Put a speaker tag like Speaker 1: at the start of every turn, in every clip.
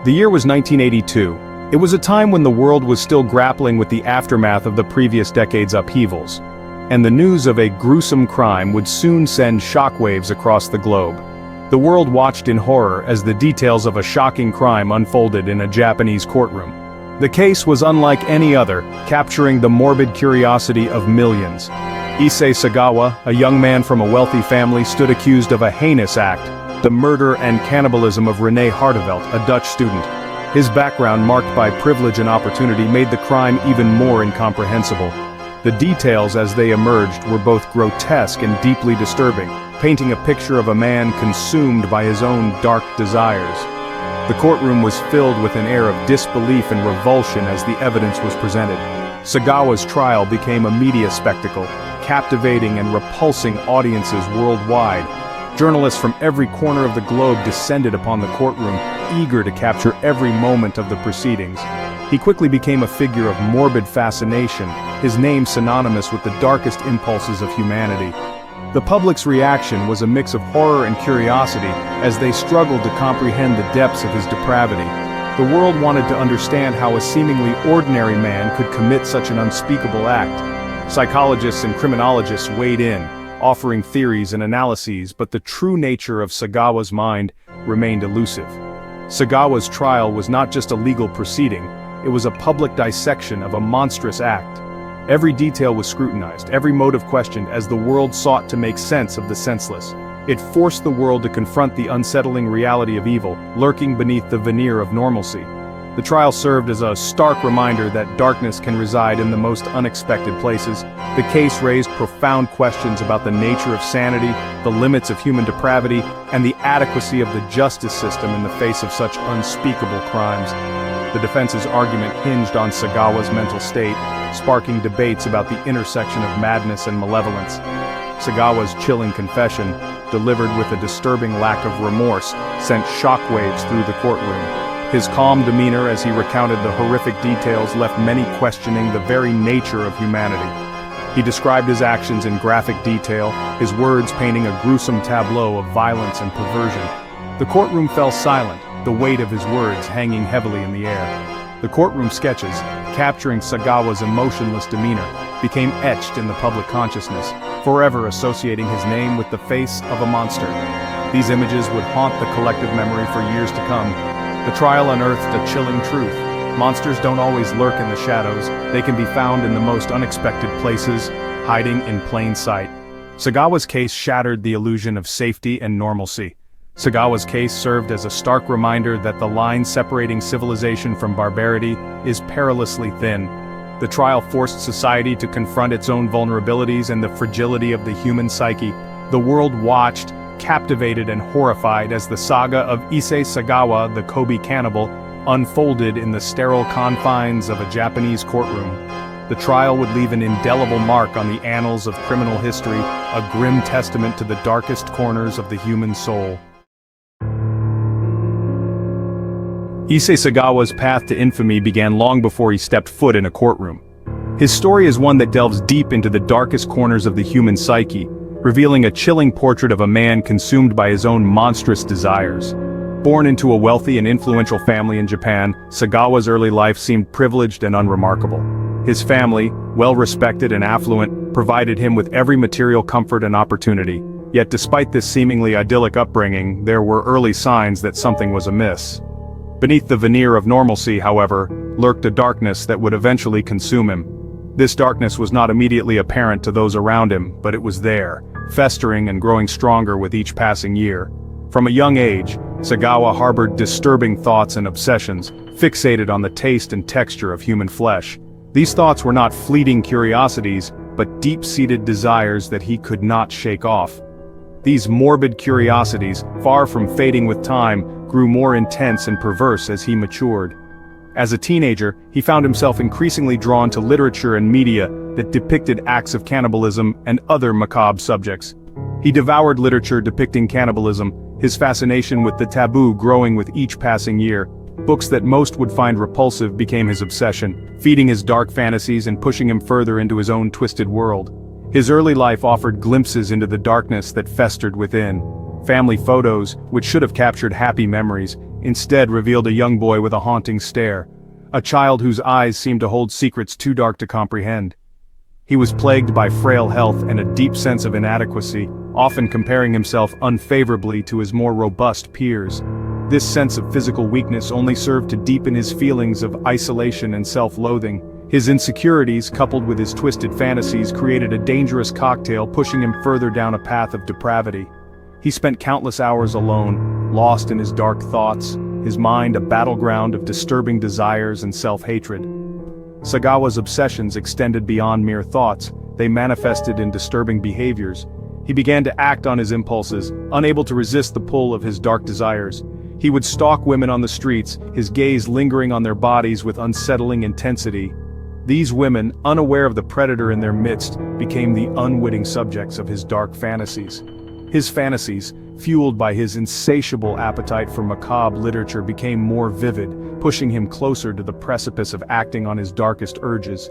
Speaker 1: The year was 1982. It was a time when the world was still grappling with the aftermath of the previous decade's upheavals. And the news of a gruesome crime would soon send shockwaves across the globe. The world watched in horror as the details of a shocking crime unfolded in a Japanese courtroom. The case was unlike any other, capturing the morbid curiosity of millions. Issei Sagawa, a young man from a wealthy family, stood accused of a heinous act, the murder and cannibalism of René Hartevelt, a Dutch student. His background, marked by privilege and opportunity, made the crime even more incomprehensible. The details as they emerged were both grotesque and deeply disturbing, painting a picture of a man consumed by his own dark desires. The courtroom was filled with an air of disbelief and revulsion as the evidence was presented. Sagawa's trial became a media spectacle, captivating and repulsing audiences worldwide. Journalists from every corner of the globe descended upon the courtroom, eager to capture every moment of the proceedings. He quickly became a figure of morbid fascination, his name synonymous with the darkest impulses of humanity. The public's reaction was a mix of horror and curiosity as they struggled to comprehend the depths of his depravity. The world wanted to understand how a seemingly ordinary man could commit such an unspeakable act. Psychologists and criminologists weighed in, offering theories and analyses, but the true nature of Sagawa's mind remained elusive. Sagawa's trial was not just a legal proceeding, it was a public dissection of a monstrous act. Every detail was scrutinized, every motive questioned as the world sought to make sense of the senseless. It forced the world to confront the unsettling reality of evil, lurking beneath the veneer of normalcy. The trial served as a stark reminder that darkness can reside in the most unexpected places. The case raised profound questions about the nature of sanity, the limits of human depravity, and the adequacy of the justice system in the face of such unspeakable crimes. The defense's argument hinged on Sagawa's mental state, sparking debates about the intersection of madness and malevolence. Sagawa's chilling confession, delivered with a disturbing lack of remorse, sent shockwaves through the courtroom. His calm demeanor as he recounted the horrific details left many questioning the very nature of humanity. He described his actions in graphic detail, his words painting a gruesome tableau of violence and perversion. The courtroom fell silent, the weight of his words hanging heavily in the air. The courtroom sketches, capturing Sagawa's emotionless demeanor, became etched in the public consciousness, forever associating his name with the face of a monster. These images would haunt the collective memory for years to come. The trial unearthed a chilling truth. Monsters don't always lurk in the shadows, they can be found in the most unexpected places, hiding in plain sight. Sagawa's case shattered the illusion of safety and normalcy. Sagawa's case served as a stark reminder that the line separating civilization from barbarity is perilously thin. The trial forced society to confront its own vulnerabilities and the fragility of the human psyche. The world watched, captivated and horrified as the saga of Issei Sagawa, the Kobe cannibal, unfolded in the sterile confines of a Japanese courtroom. The trial would leave an indelible mark on the annals of criminal history, a grim testament to the darkest corners of the human soul. Issei Sagawa's path to infamy began long before he stepped foot in a courtroom. His story is one that delves deep into the darkest corners of the human psyche, revealing a chilling portrait of a man consumed by his own monstrous desires. Born into a wealthy and influential family in Japan, Sagawa's early life seemed privileged and unremarkable. His family, well-respected and affluent, provided him with every material comfort and opportunity. Yet despite this seemingly idyllic upbringing, there were early signs that something was amiss. Beneath the veneer of normalcy, however, lurked a darkness that would eventually consume him. This darkness was not immediately apparent to those around him, but it was there, festering and growing stronger with each passing year. From a young age, Sagawa harbored disturbing thoughts and obsessions, fixated on the taste and texture of human flesh. These thoughts were not fleeting curiosities, but deep-seated desires that he could not shake off. These morbid curiosities, far from fading with time, grew more intense and perverse as he matured. As a teenager, he found himself increasingly drawn to literature and media that depicted acts of cannibalism and other macabre subjects. He devoured literature depicting cannibalism, his fascination with the taboo growing with each passing year. Books that most would find repulsive became his obsession, feeding his dark fantasies and pushing him further into his own twisted world. His early life offered glimpses into the darkness that festered within. Family photos, which should have captured happy memories, instead revealed a young boy with a haunting stare, a child whose eyes seemed to hold secrets too dark to comprehend. He was plagued by frail health and a deep sense of inadequacy, often comparing himself unfavorably to his more robust peers. This sense of physical weakness only served to deepen his feelings of isolation and self-loathing. His insecurities, coupled with his twisted fantasies, created a dangerous cocktail, pushing him further down a path of depravity. He spent countless hours alone, lost in his dark thoughts, his mind a battleground of disturbing desires and self-hatred. Sagawa's obsessions extended beyond mere thoughts. They manifested in disturbing behaviors. He began to act on his impulses, unable to resist the pull of his dark desires. He would stalk women on the streets, his gaze lingering on their bodies with unsettling intensity. These women, unaware of the predator in their midst, became the unwitting subjects of his dark fantasies. His fantasies, fueled by his insatiable appetite for macabre literature, became more vivid, pushing him closer to the precipice of acting on his darkest urges.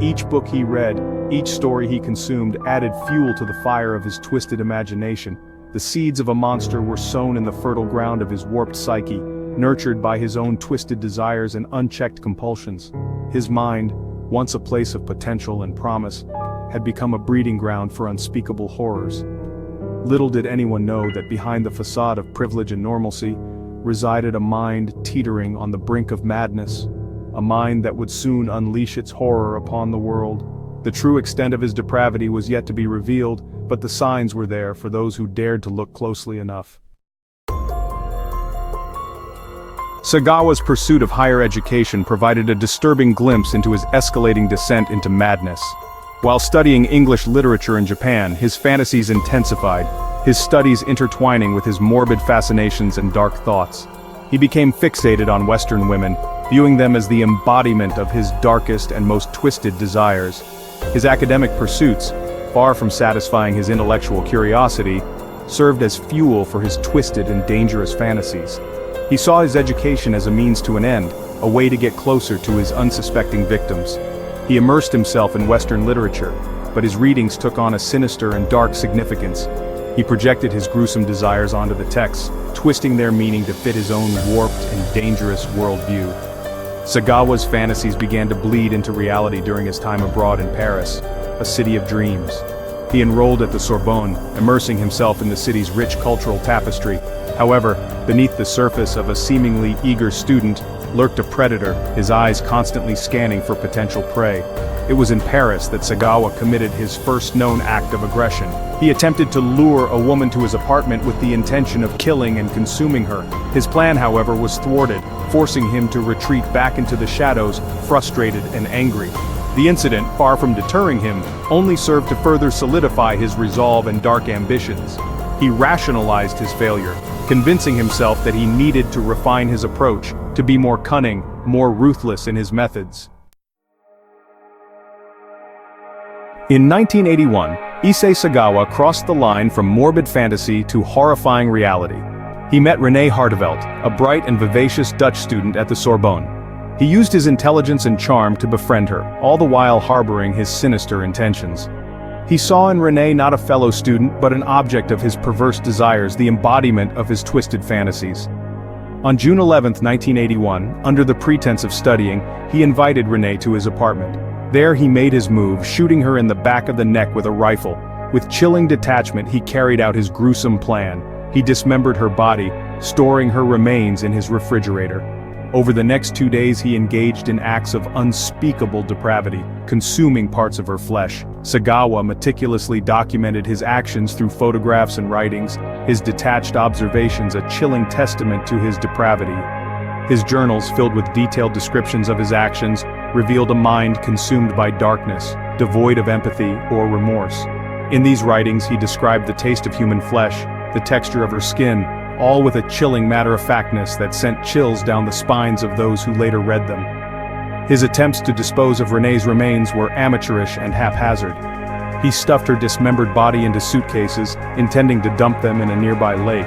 Speaker 1: Each book he read, each story he consumed added fuel to the fire of his twisted imagination. The seeds of a monster were sown in the fertile ground of his warped psyche, nurtured by his own twisted desires and unchecked compulsions. His mind, once a place of potential and promise, had become a breeding ground for unspeakable horrors. Little did anyone know that behind the facade of privilege and normalcy resided a mind teetering on the brink of madness, a mind that would soon unleash its horror upon the world. The true extent of his depravity was yet to be revealed, but the signs were there for those who dared to look closely enough. Sagawa's pursuit of higher education provided a disturbing glimpse into his escalating descent into madness. While studying English literature in Japan, his fantasies intensified, his studies intertwining with his morbid fascinations and dark thoughts. He became fixated on Western women, viewing them as the embodiment of his darkest and most twisted desires. His academic pursuits, far from satisfying his intellectual curiosity, served as fuel for his twisted and dangerous fantasies. He saw his education as a means to an end, a way to get closer to his unsuspecting victims. He immersed himself in Western literature, but his readings took on a sinister and dark significance. He projected his gruesome desires onto the texts, twisting their meaning to fit his own warped and dangerous worldview. Sagawa's fantasies began to bleed into reality during his time abroad in Paris, a city of dreams. He enrolled at the Sorbonne, immersing himself in the city's rich cultural tapestry. However, beneath the surface of a seemingly eager student lurked a predator, his eyes constantly scanning for potential prey. It was in Paris that Sagawa committed his first known act of aggression. He attempted to lure a woman to his apartment with the intention of killing and consuming her. His plan, however, was thwarted, forcing him to retreat back into the shadows, frustrated and angry. The incident, far from deterring him, only served to further solidify his resolve and dark ambitions. He rationalized his failure, convincing himself that he needed to refine his approach, to be more cunning, more ruthless in his methods. In 1981, Issei Sagawa crossed the line from morbid fantasy to horrifying reality. He met Renée Hartevelt, a bright and vivacious Dutch student at the Sorbonne. He used his intelligence and charm to befriend her, all the while harboring his sinister intentions. He saw in Renée not a fellow student but an object of his perverse desires, the embodiment of his twisted fantasies. On June 11, 1981, under the pretense of studying, he invited Renée to his apartment. There he made his move, shooting her in the back of the neck with a rifle. With chilling detachment he carried out his gruesome plan. He dismembered her body, storing her remains in his refrigerator. Over the next 2 days he engaged in acts of unspeakable depravity, consuming parts of her flesh. Sagawa meticulously documented his actions through photographs and writings, his detached observations a chilling testament to his depravity. His journals, filled with detailed descriptions of his actions, revealed a mind consumed by darkness, devoid of empathy or remorse. In these writings he described the taste of human flesh, the texture of her skin, all with a chilling matter-of-factness that sent chills down the spines of those who later read them. His attempts to dispose of Renée's remains were amateurish and haphazard. He stuffed her dismembered body into suitcases, intending to dump them in a nearby lake.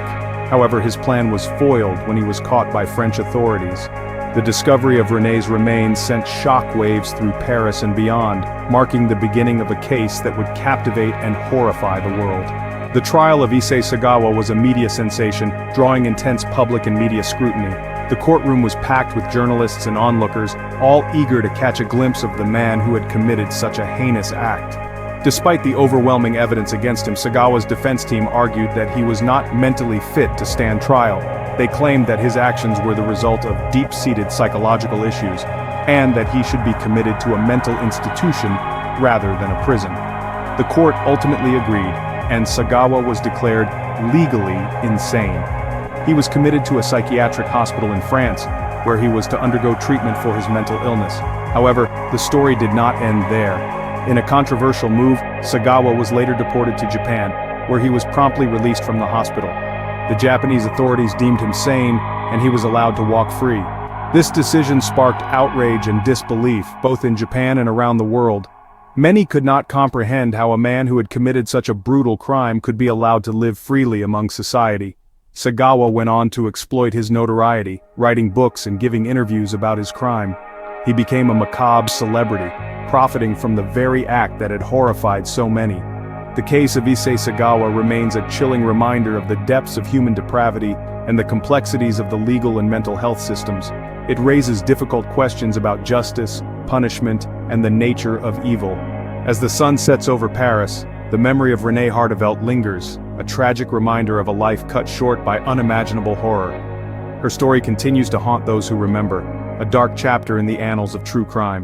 Speaker 1: However, his plan was foiled when he was caught by French authorities. The discovery of Renée's remains sent shockwaves through Paris and beyond, marking the beginning of a case that would captivate and horrify the world. The trial of Issei Sagawa was a media sensation, drawing intense public and media scrutiny. The courtroom was packed with journalists and onlookers, all eager to catch a glimpse of the man who had committed such a heinous act. Despite the overwhelming evidence against him, Sagawa's defense team argued that he was not mentally fit to stand trial. They claimed that his actions were the result of deep-seated psychological issues, and that he should be committed to a mental institution rather than a prison. The court ultimately agreed, and Sagawa was declared legally insane. He was committed to a psychiatric hospital in France, where he was to undergo treatment for his mental illness. However, the story did not end there. In a controversial move, Sagawa was later deported to Japan, where he was promptly released from the hospital. The Japanese authorities deemed him sane, and he was allowed to walk free. This decision sparked outrage and disbelief, both in Japan and around the world. Many could not comprehend how a man who had committed such a brutal crime could be allowed to live freely among society. Sagawa went on to exploit his notoriety, writing books and giving interviews about his crime. He became a macabre celebrity, profiting from the very act that had horrified so many. The case of Issei Sagawa remains a chilling reminder of the depths of human depravity and the complexities of the legal and mental health systems. It raises difficult questions about justice, punishment, and the nature of evil. As the sun sets over Paris, the memory of Renée Hartevelt lingers, a tragic reminder of a life cut short by unimaginable horror. Her story continues to haunt those who remember, a dark chapter in the annals of true crime.